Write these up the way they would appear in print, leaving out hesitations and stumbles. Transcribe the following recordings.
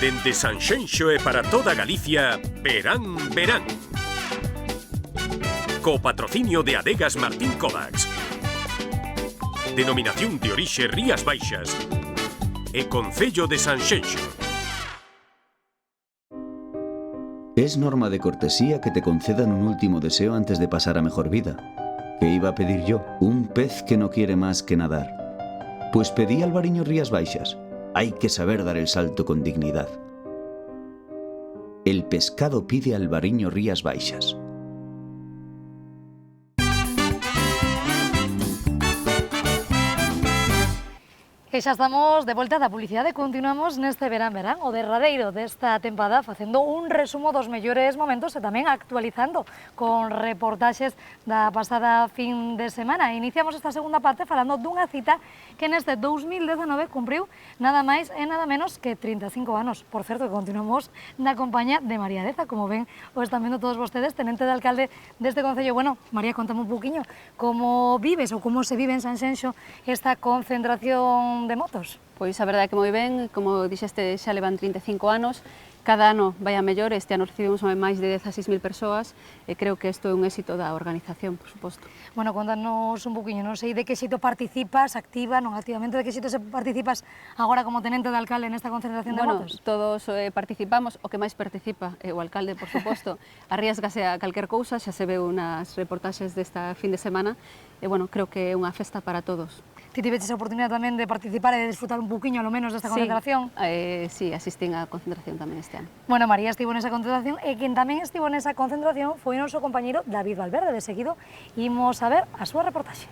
Dende Sanxenxo e para toda Galicia, verán, verán. Co patrocinio de Adegas Martín Kovacs. Denominación de orixe Rías Baixas e Concello de Sanxenxo. Es norma de cortesía que te concedan un último deseo antes de pasar a mejor vida. ¿Qué iba a pedir yo? Un pez que no quiere más que nadar. Pues pedí Albariño Rías Baixas. Hay que saber dar el salto con dignidad. El pescado pide Albariño Rías Baixas. E xa estamos de volta da publicidade, continuamos neste verán, o derradeiro desta tempada, facendo un resumo dos mellores momentos e tamén actualizando con reportaxes da pasada fin de semana. Iniciamos esta segunda parte falando dunha cita que neste 2019 cumpriu nada máis e nada menos que 35 anos. Por certo, que continuamos na compañía de María Deza, como ven o están vendo todos vostedes, tenente de alcalde deste concello. Bueno, María, contame un poquinho como vives ou como se vive en Sanxenxo esta concentración de motos? Pois a verdade é que moi ben, como dixeste, xa levan 35 anos, cada ano vai a mellor, este ano recibimos máis de 16.000 persoas e creo que isto é un éxito da organización, por suposto. Bueno, contanos un poquinho, non sei de que xeito participas, activa, non activamente, de que xeito participas agora como tenente de alcalde nesta concentración de motos? Todos participamos, o que máis participa é o alcalde, por suposto, arriesgase a calquer cousa, xa se veu nas reportaxes desta fin de semana, e bueno, creo que é unha festa para todos. Ti tiveches a oportunidade tamén de participar e de disfrutar un poquinho, ao menos, desta concentración? Sí, asistín á concentración tamén este ano. Bueno, María estivo nesa concentración e quen tamén estivo nesa concentración foi o noso compañeiro David Valverde. De seguido, imos a ver a súa reportaxe.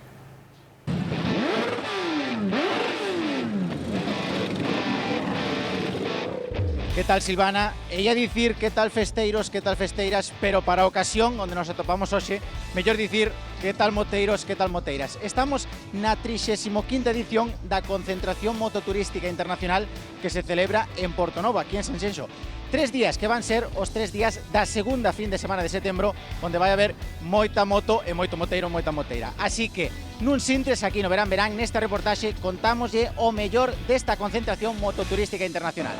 Que tal, Silvana? E ia dicir que tal festeiros, que tal festeiras, pero para a ocasión onde nos atopamos hoxe, mellor dicir que tal moteiros, que tal moteiras. Estamos na 35ª edición da Concentración Mototurística Internacional que se celebra en Portonova, aquí en Sanxenxo. 3 días que van ser os 3 días da segunda fin de semana de setembro, onde vai haber moita moto e moito moteiro, moita moteira. Así que, nun sintes aquí no Verán Verán, nesta reportaxe, contámoslle o mellor desta Concentración Mototurística Internacional.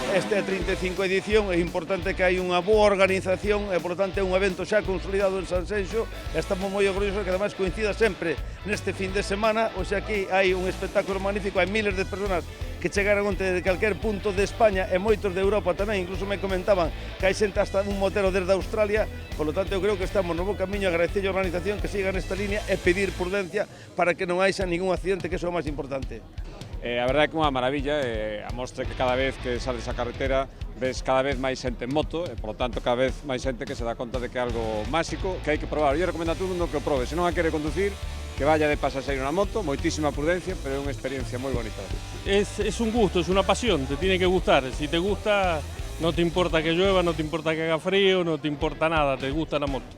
Esta é a 35 edición, é importante que hai unha boa organización e, por tanto, é un evento xa consolidado en Sanxenxo. Estamos moi orgullosos que, ademais, coincida sempre neste fin de semana. O sea, aquí hai un espectáculo magnífico, hai miles de personas que chegaron onte de calquer punto de España e moitos de Europa tamén. Incluso me comentaban que hai xente hasta un motero desde Australia. Por lo tanto, eu creo que estamos no bo camiño. Agradecer a organización que siga nesta línea e pedir prudencia para que non haxa ningún accidente, que é o máis importante. A verdade é que é unha maravilla, a mostra que cada vez que sales a carretera ves cada vez máis xente en moto e, por lo tanto, cada vez máis xente que se dá conta de que é algo máxico, que hai que probar. Eu recomendo a todo mundo que o probe. Se non a quere conducir, que vaya de pasaxeiro na moto, moitísima prudencia, pero é unha experiencia moi bonita. Es un gusto, es una pasión, te tiene que gustar. Si te gusta, no te importa que llueva, no te importa que haga frío, no te importa nada, te gusta la moto.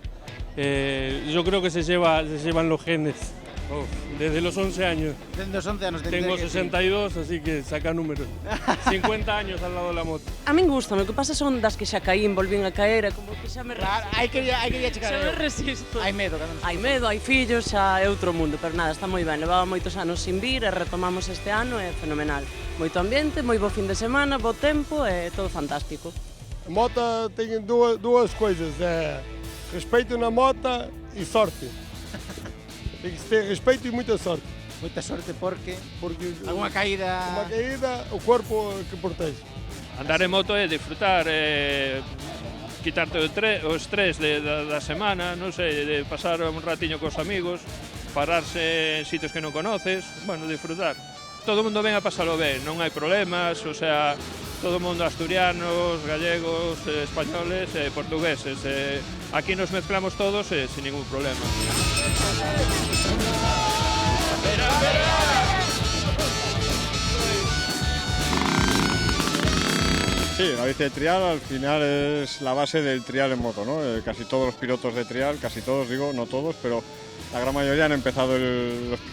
Yo creo que se llevan los genes. Desde los 11 años. Desde los 11 anos. Tengo 62, así que saca números. 50 años al lado da moto. A min gusta, o que pasa son das que xa caín, volvín a caer, como que xa me resisto. Claro, hai que chegar. Xa me resisto. Hai medo. Hai medo, hai fillos, xa é outro mundo, pero nada, está moi ben. Levaba moitos anos sin vir e retomamos este ano, é fenomenal. Moito ambiente, moi bo fin de semana, bo tempo e todo fantástico. A moto ten dúas coisas, respeito na moto e sorte. Tem que ter respeito e moita sorte. Moita sorte porque alguma caída... Uma caída, o corpo que protege. Andar en moto é disfrutar, quitarte o estrés da semana, non sei, de pasar un ratiño cos amigos, pararse en sitios que non conoces, bueno, disfrutar. Todo o mundo ven a pasalo ben, non hai problemas, o sea, todo o mundo asturianos, gallegos, españoles e portugueses. Aquí nos mezclamos todos sin ningún problema. Sí, la bici de trial al final es la base del trial en moto, ¿no? Casi todos los pilotos de trial, casi todos digo, no todos, pero la gran mayoría han empezado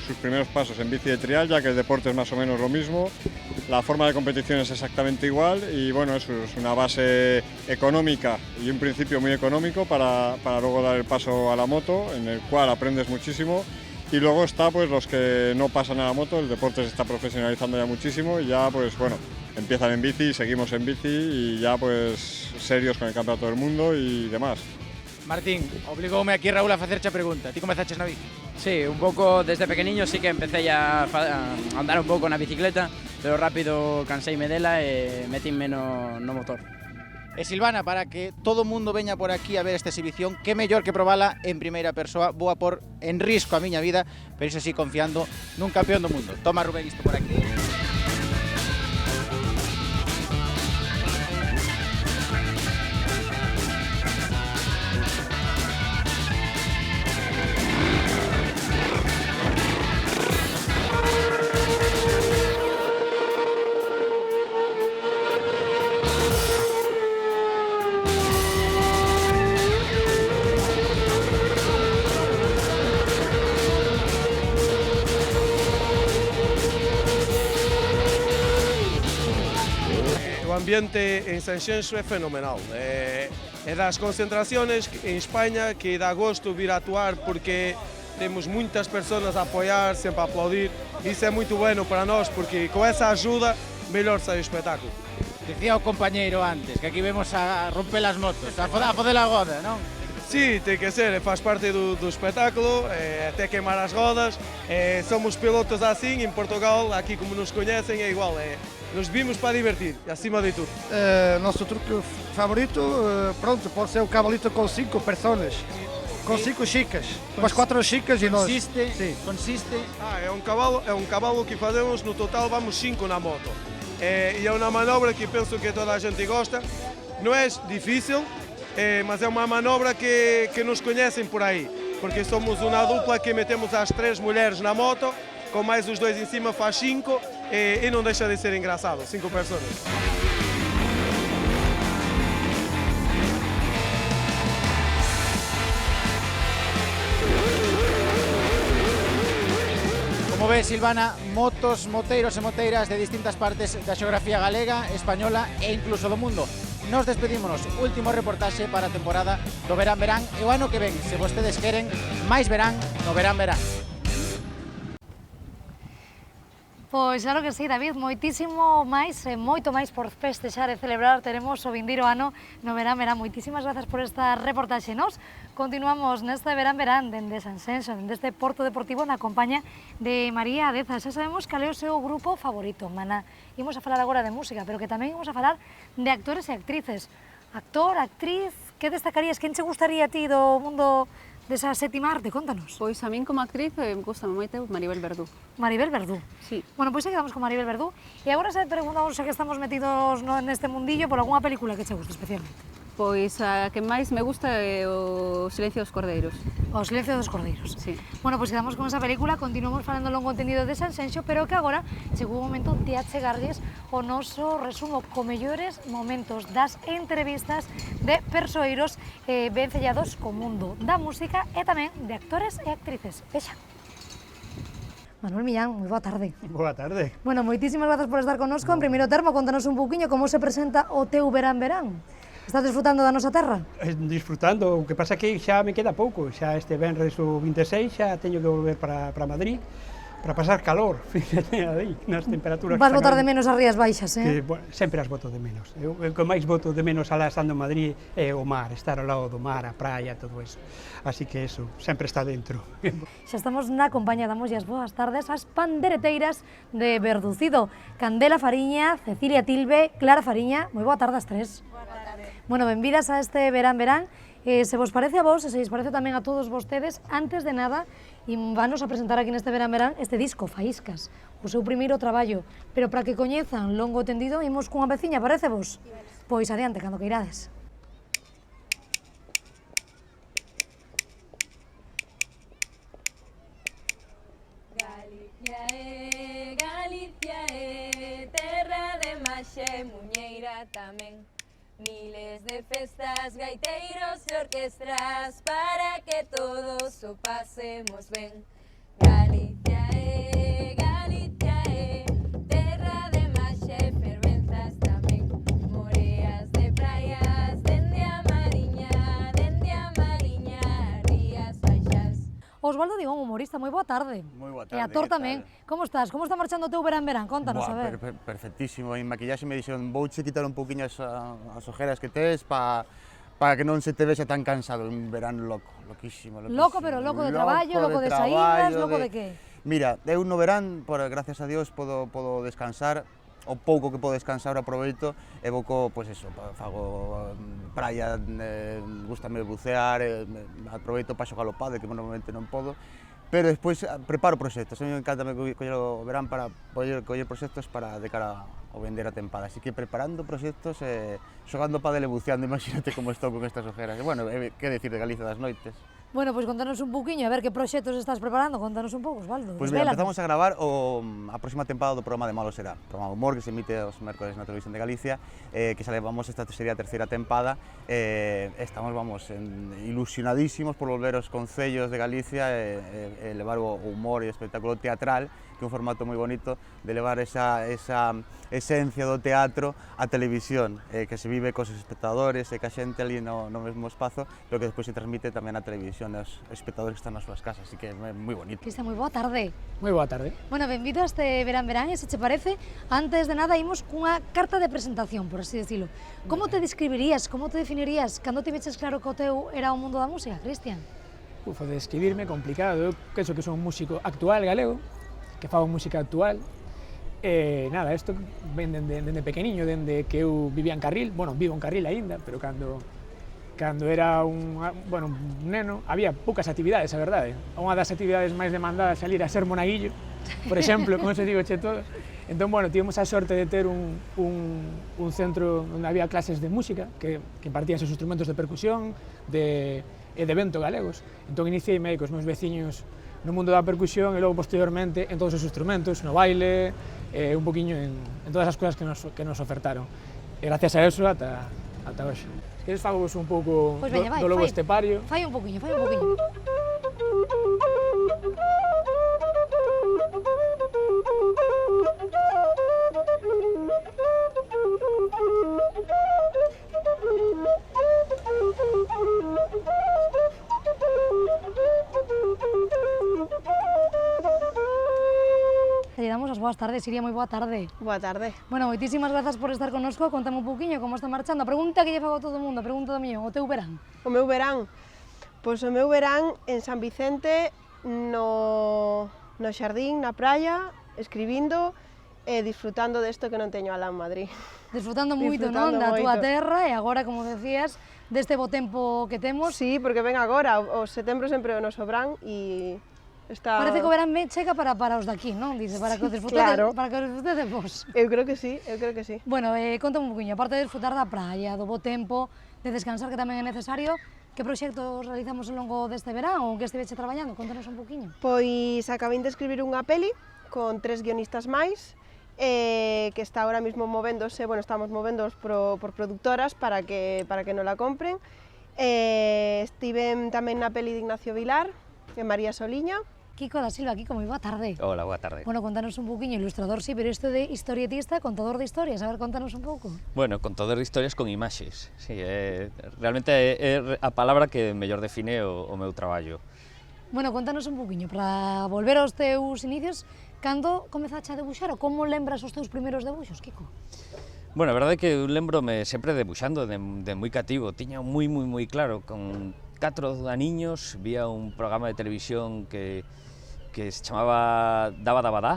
sus primeros pasos en bici de trial, ya que el deporte es más o menos lo mismo, la forma de competición es exactamente igual y bueno, eso es una base económica y un principio muy económico para luego dar el paso a la moto, en el cual aprendes muchísimo. Y luego está pues los que no pasan a la moto, el deporte se está profesionalizando ya muchísimo y ya pues bueno, empiezan en bici, seguimos en bici y ya pues serios con el campeonato del mundo y demás. Martín, obligoume aquí Raúl a facerche a pregunta. Ti comezaches na bici? Sí, un pouco desde pequeniño sí que empecé a andar un pouco na bicicleta, pero rápido canseime dela e metínme no motor. E Silvana, para que todo o mundo veña por aquí a ver esta exhibición, que mellor que probala en primeira persoa, vou a por en risco a miña vida, pero iso sí confiando nun campeón do mundo. Toma, Rubén, isto por aquí. O ambiente en Sanxenxo é fenomenal. É das concentraciones en España que dá gosto vir a actuar porque temos muitas persoas a apoiar, sempre a aplaudir. Isso é muito bueno para nós porque con esa ajuda mellor sai o espetáculo. Dicía o compañeiro antes, que aquí vemos a romper as motos, a foder a goda, non? Sí, ten que ser, faz parte do espetáculo, até queimar as rodas. Somos pilotos assim, em Portugal, aqui como nos conhecem, é igual. Nos vimos para divertir, acima de tudo. Nosso truque favorito, pronto, pode ser o cabalito com 5 pessoas. Com 5 chicas, com as 4 chicas e nós. Consiste? É um cavalo que fazemos, no total vamos 5 na moto. E é uma manobra que penso que toda a gente gosta. Não é difícil, mas é uma manobra que nos conhecem por aí, porque somos uma dupla que metemos as 3 mulheres na moto, com mais os 2 em cima faz 5 e não deixa de ser engraçado, 5 pessoas. Como ves, Silvana, motos, moteiros e moteiras de distintas partes da xeografía galega, española e incluso do mundo. Nos despedímonos, último reportaxe para a temporada do Verán e o ano que ven, se vostedes queren, máis verán no Verán. Pois claro que sí, David, moitísimo máis e moito máis por festexar e celebrar teremos o vindeiro ano no Verán. Moitísimas grazas por esta reportaxe. Nos continuamos neste Verán dende Sanxenxo, dende este Porto Deportivo na compañía de María Adeza. Xa sabemos cal é o seu grupo favorito, Maná. Imos a falar agora de música, pero que tamén imos a falar de actores e actrices. Actor, actriz, que destacarías? Quen che gustaría a ti do mundo desa sétima arte? Contanos. Pois a min como actriz gusta moito Maribel Verdú. Maribel Verdú. Sí. Bueno, pois quedamos con Maribel Verdú. E agora se preguntamos, xa que estamos metidos neste mundillo, por algunha película que che gusta especialmente. Pois a que máis me gusta é o Silencio dos Cordeiros. O Silencio dos Cordeiros. Sí. Bueno, pois quedamos con esa película, continuamos falando longo entendido de Sanxenxo, pero que agora chegou o momento de achegarlles o noso resumo co mellores momentos das entrevistas de persoeiros vencellados co mundo da música e tamén de actores e actrices. Vexa. Manuel Millán, moi boa tarde. Boa tarde. Bueno, moitísimas grazas por estar connosco. En primeiro termo, contanos un pouquiño como se presenta o teu Verán. Estás disfrutando da nosa terra? Disfrutando, o que pasa que xa me queda pouco, xa este venres o 26 xa teño que volver para Madrid para pasar calor, fíjate aí, nas temperaturas. Vas botar de menos as Rías Baixas, Que, bueno, sempre as boto de menos. O que máis boto de menos alá estando en Madrid é o mar, estar ao lado do mar, a praia, todo eso. Así que eso, sempre está dentro. Xa estamos na compañía, damos as boas tardes ás pandereteiras de Verducido. Candela Fariña, Cecilia Tilbe, Clara Fariña, moi boa tarde as tres. Bueno, benvidas a este Verán. Se vos parece a vos, e se vos parece tamén a todos vostedes, antes de nada, vanos a presentar aquí neste Verán este disco, Faíscas, o seu primeiro traballo. Pero para que coñezan longo tendido, imos cunha veciña, parece vos? Pois adiante, cando que irades. Galicia terra de maxe muñeira. tamén. Miles de festas, gaiteiros e orquestras para que todos o pasemos ben. Galicia é terra de marcha e fervenzas tamén. Moreas de praias, dende a Mariña, rías baixas. Osvaldo Digón, humorista, moi boa tarde. Moi boa E tarde. actor tamén. Como estás? Como está marchando o teu verán? Contanos, a ver. Perfectísimo. En maquillaxe me dixeron, vouche quitar un pouquiño as ojeras que tes para que non se te vexa tan cansado. Un verán loquísimo. Loco, pero loco de traballo, loco de saídas, loco de que? Mira, eu no verán, gracias a Dios, podo descansar. O pouco que podo descansar aproveito e vou pois eso, fago praia, gustame bucear, aproveito para xogar ao pádel, que normalmente non podo, pero despois preparo proxectos. A mí me encanta coller o verán para coller proxectos para de cara ao vender a tempada, así que preparando proxectos e xogando pádel e buceando, imagínate como estou con estas ojeras. E bueno, que decir de Galicia das noites. Bueno, pois contanos un pouquiño, a ver que proxectos estás preparando, contanos un pouco, Osvaldo. Pois mira, empezamos a gravar a próxima tempada do programa de Malo Será, programa de humor que se emite os mércoles na televisión de Galicia, que xa levamos esta sería a terceira tempada, estamos, ilusionadísimos por volver aos concellos de Galicia e levar o humor e o espectáculo teatral, que é un formato moi bonito de levar esa esencia do teatro á televisión, que se vive cos espectadores e que a xente ali no mesmo espazo, pero que despois se transmite tamén á televisión aos espectadores que están nas súas casas, así que é moi bonito. Cristian, moi boa tarde. Moi boa tarde. Bueno, benvido a este verán, e se che parece, antes de nada imos cunha carta de presentación, por así decirlo. Como te describirías, como te definirías, cando te veches claro que o teu era o mundo da música, Cristian? Uf, de describirme complicado, eu penso que son un músico actual galego, que fago música actual, nada, isto ven dende pequeniño, dende que eu vivía en Carril, vivo en Carril aínda, pero cando era un neno, había poucas actividades, a verdade. Unha das actividades máis demandadas salir a ser monaguillo, por exemplo, como se digo che todo. Entón, tivemos a sorte de ter un centro onde había clases de música, que impartían os instrumentos de percusión e de vento galegos. Entón, iniciei-me cos meus veciños no mundo da percusión e logo, posteriormente, en todos os instrumentos, no baile, un poquinho en todas as cousas que nos ofertaron. E gracias a eso, ata hoxe. Queres fagos un pouco do lobo estepario? Fai un poquinho, fai un poquinho. Le damos as boas tardes, Iria, moi boa tarde. Boa tarde. Bueno, moitísimas grazas por estar connosco, contame un pouquiño como está marchando. A pregunta que lle fago a todo o mundo, a pregunta do millón, o teu verán? O meu verán? Pois o meu verán en San Vicente, no xardín, na praia, escribindo e disfrutando desto que non teño alá en Madrid. Disfrutando moito, non, da túa terra e agora, como decías, deste bo tempo que temos. Sí, porque ven agora, o setembro sempre o noso verán e está... Parece que o verán chega para os daqui, non? Dice, para que o disfrutedes, para que o disfrutedes vos. Eu creo que sí, eu creo que sí. Bueno, contame un poquinho, aparte de disfrutar da praia, do bo tempo, de descansar, que tamén é necesario, que proxectos realizamos ao longo deste verán ou que estiveche traballando? Contanos un poquinho. Pois acabei de escribir unha peli con 3 guionistas máis, que está ahora mismo movéndose, estamos movéndoos por productoras para que non la compren. Estive tamén na peli de Ignacio Vilar, e María Soliña. Kiko da Silva, Kiko, moi boa tarde. Hola, boa tarde. Bueno, contanos un poquinho, ilustrador sí, pero isto de historietista, contador de historias, a ver, contanos un pouco. Bueno, contador de historias con imaxes, sí, realmente é a palabra que mellor define o meu traballo. Bueno, contanos un poquinho, para volver aos teus inicios, cando comezaste a debuxar ou como lembras os teus primeiros debuxos, Kiko? Bueno, a verdade é que eu lembro-me sempre debuxando de moi cativo, tiña moi claro, con 4 aniños, vía un programa de televisión que se chamaba Daba Daba Da,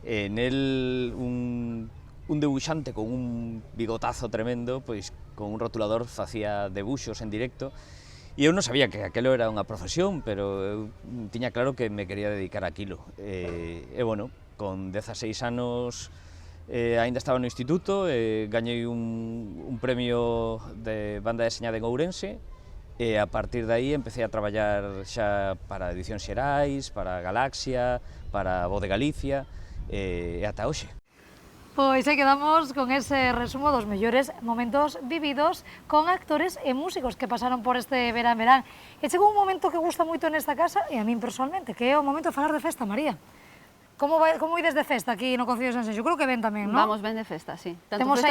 nel un debuxante con un bigotazo tremendo, pois con un rotulador facía debuxos en directo, e eu non sabía que aquelo era unha profesión, pero eu tiña claro que me quería dedicar a aquilo. E bueno, con 16 anos aínda estaba no instituto, gañei un premio de banda deseñada en Ourense, e a partir de aí empecé a traballar xa para Edicións Xerais, para Galaxia, para Voz de Galicia, e ata hoxe. Pois aí quedamos con ese resumo dos mellores momentos vividos con actores e músicos que pasaron por este verán. E chegou un momento que gusta moito nesta casa, e a min personalmente, que é o momento de falar de festa, María. Como ides de festa aquí no Concello de Sanxenxo? Creo que ben tamén, non? Vamos ben de festa, sí. Temos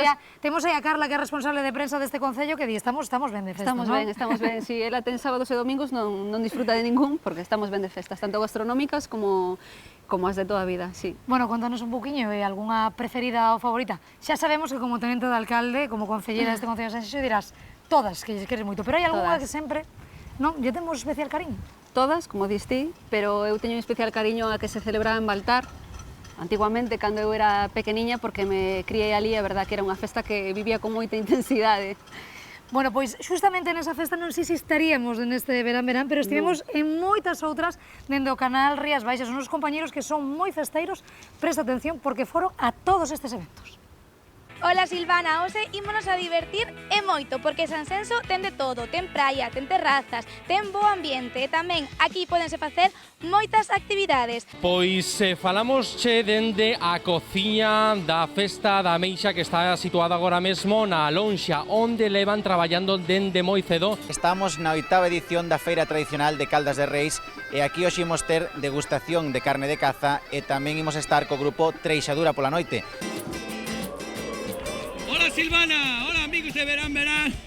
aí a Carla, que é responsable de prensa deste Concello, que di, estamos ben de festa, non? Estamos ben, si ela ten sábados e domingos non disfruta de ningún, porque estamos ben de festas, tanto gastronómicas como as de toda a vida, sí. Bueno, contanos un poquinho, algunha preferida ou favorita? Xa sabemos que como tenente de alcalde, como concellera deste Concello de Sanxenxo, dirás todas, que queres moito, pero hai algunha que sempre, non? Lle temos especial cariño? Todas, como dis ti, pero eu teño un especial cariño a que se celebraba en Baltar, antiguamente, cando eu era pequeniña, porque me criei ali, a verdad que era unha festa que vivía con moita intensidade. Bueno, pois justamente nesa festa non sei se estaríamos neste verán, pero estivemos en moitas outras dende o canal Rías Baixas. Os compañeros que son moi festeiros, presta atención porque foron a todos estes eventos. Ola Silvana, hoxe ímonos a divertir e moito, porque Sanxenxo ten de todo, ten praia, ten terrazas, ten bo ambiente e tamén aquí pódense facer moitas actividades. Pois falamos dende a cociña da Festa da Ameixa, que está situada agora mesmo na lonxa, onde levan traballando dende moi cedo. Estamos na 8ª edición da Feira Tradicional de Caldas de Reis e aquí hoxe imos ter degustación de carne de caza e tamén imos estar co grupo Treixadura pola noite. Hola Silvana, hola amigos de Verán.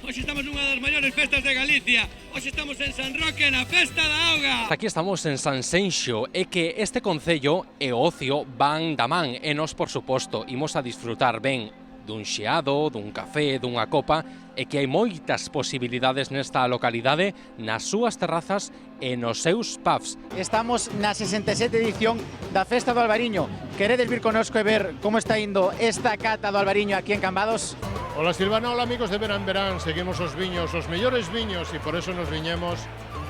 Hoxe estamos nunha das maiores festas de Galicia. Hoxe estamos en San Roque na Festa da Auga. Aquí estamos en Sanxenxo e que este concello e o ocio van da man e nos, por suposto, imos a disfrutar ben dun xeado, dun café, dunha copa e que hai moitas posibilidades nesta localidade, nas súas terrazas e nos seus pubs. Estamos na 67 edición da Festa do Albariño. Queredes vir conosco e ver como está indo esta cata do Albariño aquí en Cambados? Hola Silvana, hola amigos de Verán. Seguimos os viños, os mellores viños, e por eso nos viñemos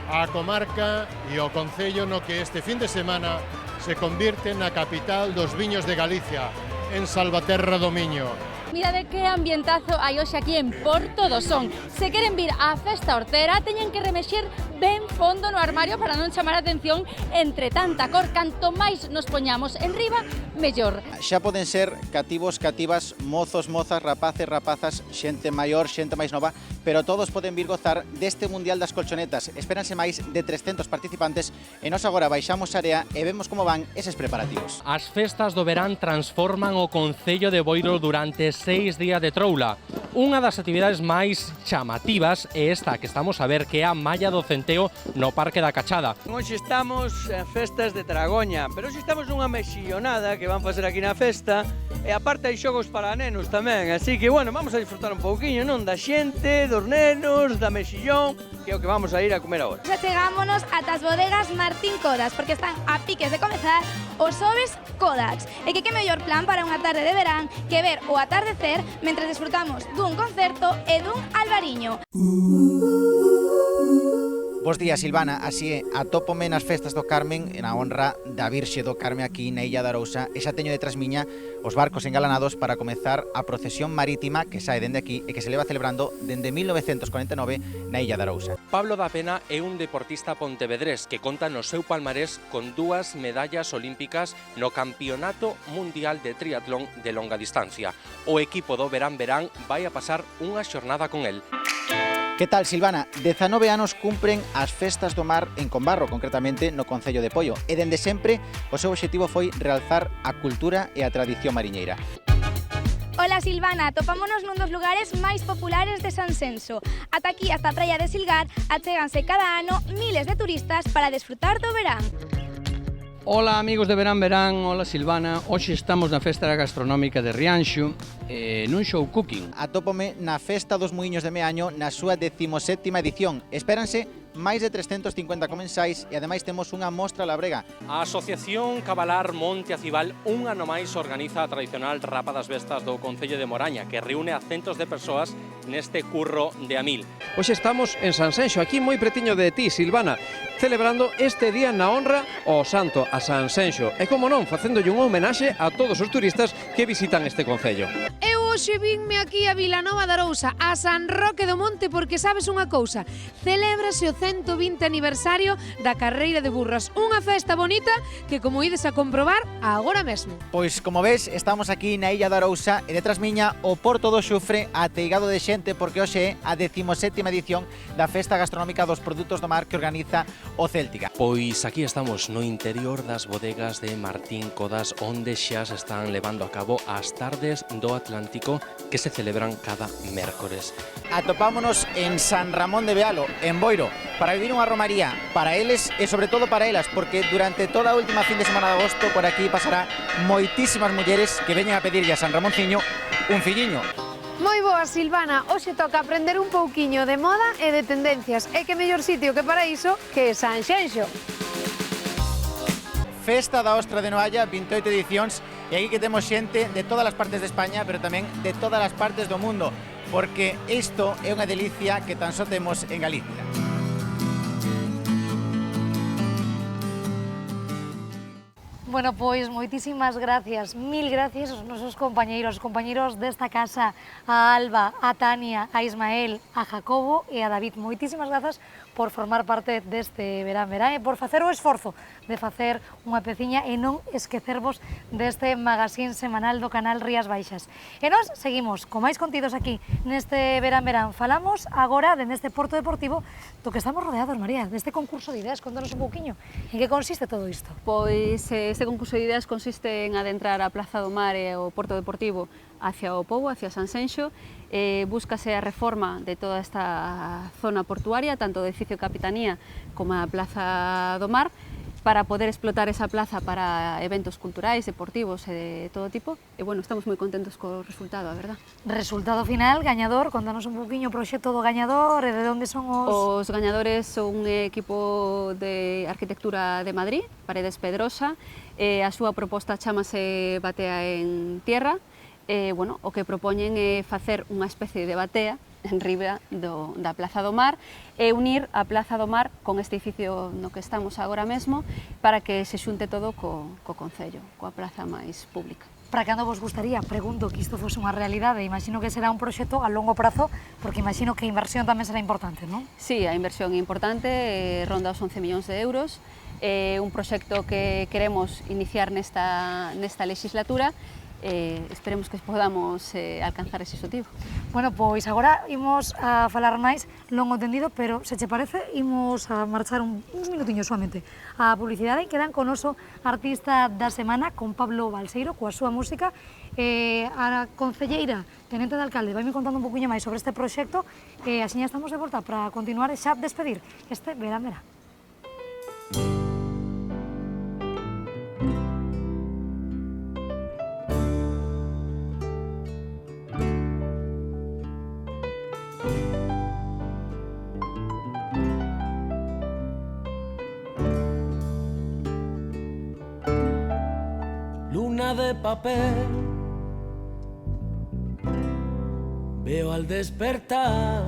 á comarca e ao concello no que este fin de semana se convirte na capital dos viños de Galicia, en Salvaterra do Miño. Mira de que ambientazo hai hoxe aquí en Porto do Son. Se queren vir á festa hortera, teñen que remexer ben fondo no armario para non chamar a atención entre tanta cor. Canto máis nos poñamos en riba, mellor. Xa poden ser cativos, cativas, mozos, mozas, rapaces, rapazas, xente maior, xente máis nova, pero todos poden vir gozar deste Mundial das Colchonetas. Espéranse máis de 300 participantes e nós agora baixamos a área e vemos como van eses preparativos. As festas do verán transforman o Concello de Boiro durante 6 días de troula. Unha das actividades máis chamativas é esta que estamos a ver, que é a malla do centeo no Parque da Cachada. Hoxe estamos en festas de Tragoña, pero hoxe estamos nunha mexillonada que van facer aquí na festa e aparte hai xogos para nenos tamén, así que, bueno, vamos a disfrutar un pouquiño, non, da xente, dos nenos, da mexillón, que é o que vamos a ir a comer agora. Xa chegámonos ata as bodegas Martín Codax, porque están a piques de comezar os xoves Codax. E que mellor plan para unha tarde de verán que ver o atardecer mentre disfrutamos dun concerto e dun albariño. Bos días, Silvana. Así é, atópome nas festas do Carmen na honra da Virxe do Carme aquí na Illa de Arousa e xa teño detrás miña os barcos engalanados para comezar a procesión marítima que sae dende aquí e que se leva celebrando dende 1949 na Illa de Arousa. Pablo da Pena é un deportista pontevedrés que conta no seu palmarés con 2 medallas olímpicas no Campeonato Mundial de Triatlón de longa distancia. O equipo do Verán vai a pasar unha xornada con el. Que tal, Silvana? 19 anos cumpren as festas do mar en Combarro, concretamente no Concello de Poio, e dende sempre o seu obxectivo foi realzar a cultura e a tradición mariñeira. Ola Silvana, topámonos nun dos lugares máis populares de Sanxenxo. Ata aquí, hasta a praia de Silgar, achéganse cada ano miles de turistas para desfrutar do verán. Hola amigos de Verán, hola Silvana. Hoxe estamos na Festa Gastronómica de Rianxo nun show cooking. Atópome na Festa dos Muiños de Meaño na súa 17ª edición. Espéranse máis de 350 comensais e ademais temos unha mostra labrega. A Asociación Cabalar Monte Acibal un ano máis organiza a tradicional Rapa das Bestas do Concello de Moraña, que reúne a centos de persoas neste curro de a mil. Hoxe estamos en Sanxenxo, aquí moi pretiño de ti, Silvana, celebrando este día na honra ao santo, a Sanxenxo, e como non, facéndolle unha homenaxe a todos os turistas que visitan este concello. Eu hoxe vinme aquí a Vilanova de Arousa, a San Roque do Monte, porque sabes unha cousa, celébrase o 120 aniversario da carreira de burras, unha festa bonita que, como ides a comprobar, agora mesmo. Pois, como ves, estamos aquí na Illa de Arousa e detrás miña o Porto do Xufre ateigado de xente porque hoxe é a 17ª edición da Festa Gastronómica dos Produtos do Mar que organiza o Céltica. Pois aquí estamos no interior das bodegas de Martín Codas, onde xa se están levando a cabo as tardes do Atlántico que se celebran cada mércores. Atopámonos en San Ramón de Bealo, en Boiro, para vivir unha romaría para eles e sobre todo para elas, porque durante toda a última fin de semana de agosto por aquí pasará moitísimas mulleres que veñen a pedirlle a San Ramonciño un filliño. Moi boa, Silvana, hoxe toca aprender un pouquiño de moda e de tendencias, e que mellor sitio que para iso que Sanxenxo. Festa da Ostra de Noalla, 28 edicións, e aquí que temos xente de todas as partes de España, pero tamén de todas as partes do mundo, porque isto é unha delicia que tan só temos en Galicia. Bueno, pois moitísimas gracias, mil gracias aos nosos compañeiros desta casa, a Alba, a Tania, a Ismael, a Jacobo e a David. Moitísimas grazas por formar parte deste verán e por facer o esforzo de facer unha peciña e non esquecervos deste magazín semanal do canal Rías Baixas. E nós seguimos con máis contidos aquí neste verán. Falamos agora deste Porto Deportivo do que estamos rodeados, María, deste concurso de ideas. Contanos un pouquiño en que consiste todo isto. Pois este concurso de ideas consiste en adentrar a Plaza do Mar e o Porto Deportivo hacia o Pobo, hacia Sanxenxo. Búscase a reforma de toda esta zona portuaria, tanto do edificio de Capitanía como a Plaza do Mar, para poder explotar esa plaza para eventos culturais, deportivos e de todo tipo. E, bueno, estamos moi contentos co resultado, a verdad. Resultado final, gañador, contanos un poquinho o proxecto do gañador e de onde son os... Os gañadores son un equipo de arquitectura de Madrid, Paredes Pedrosa, a súa proposta chamase Batea en Tierra, bueno, o que propoñen é facer unha especie de batea en riba da Plaza do Mar e unir a Plaza do Mar con este edificio no que estamos agora mesmo para que se xunte todo co Concello, coa plaza máis pública. Para cando vos gustaría? Pregunto que isto fose unha realidade. Imagino que será un proxecto a longo prazo, porque imagino que a inversión tamén será importante, non? Sí, a inversión é importante, ronda os 11 millóns de euros. É un proxecto que queremos iniciar nesta legislatura. Esperemos que podamos alcanzar ese objetivo. Bueno, pois agora imos a falar máis longo tendido, pero se che parece, imos a marchar uns minutiños solamente a publicidade. Quedan con noso artista da semana, con Pablo Balseiro, coa súa música. A concelleira, tenente de alcalde, vai me contando un poquinho máis sobre este proxecto e así estamos de volta para continuar e xa despedir este verán. Luna de papel, veo al despertar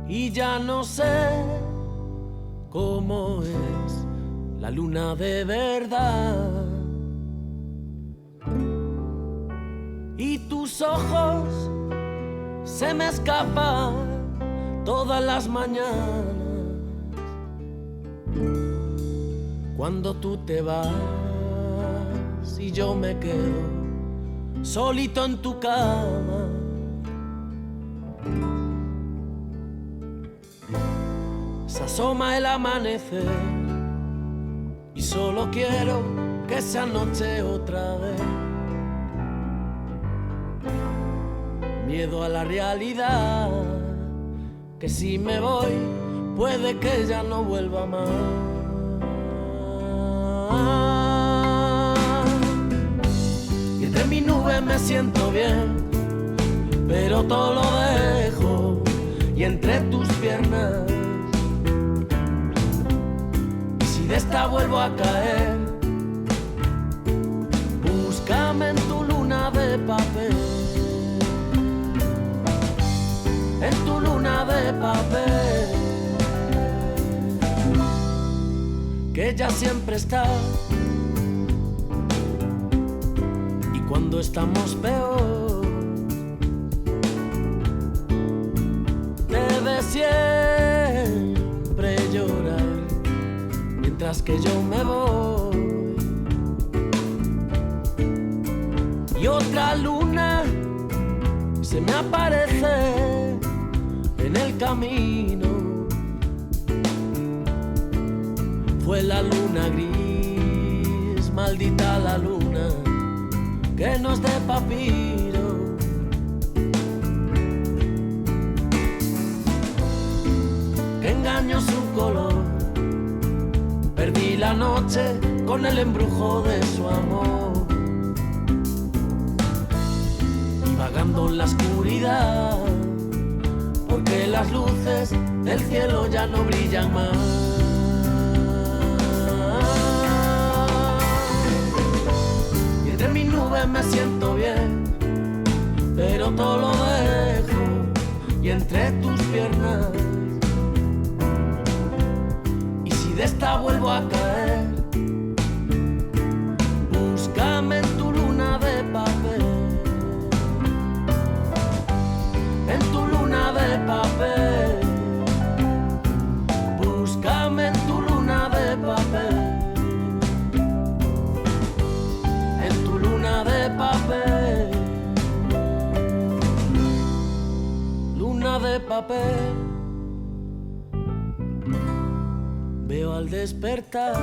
y ya no sé cómo es la luna de verdad. Y tus ojos se me escapan todas las mañanas cuando tú te vas y yo me quedo solito en tu cama. Se asoma el amanecer y solo quiero que sea noche otra vez. Miedo a la realidad, que si me voy puede que ya no vuelva más. Y entre mi nube me siento bien, pero todo lo dejo y entre tus piernas. Y si de esta vuelvo a caer, búscame en tu luna de papel. En tu luna de papel, que ella siempre está cuando estamos peor. Debes siempre llorar mientras que yo me voy. Y otra luna se me aparece en el camino. Fue la luna gris, maldita la luna que nos dé papiro. Que engañó su color, perdí la noche con el embrujo de su amor. Y vagando en la oscuridad, porque las luces del cielo ya no brillan más. Y entre mis nubes me siento bien, pero todo lo dejo. Y entre tus piernas, y si de esta vuelvo a caer, búscame en tu luna de papel. En tu luna de papel, búscame en tu luna de papel. En tu luna de papel, luna de papel. Veo al despertar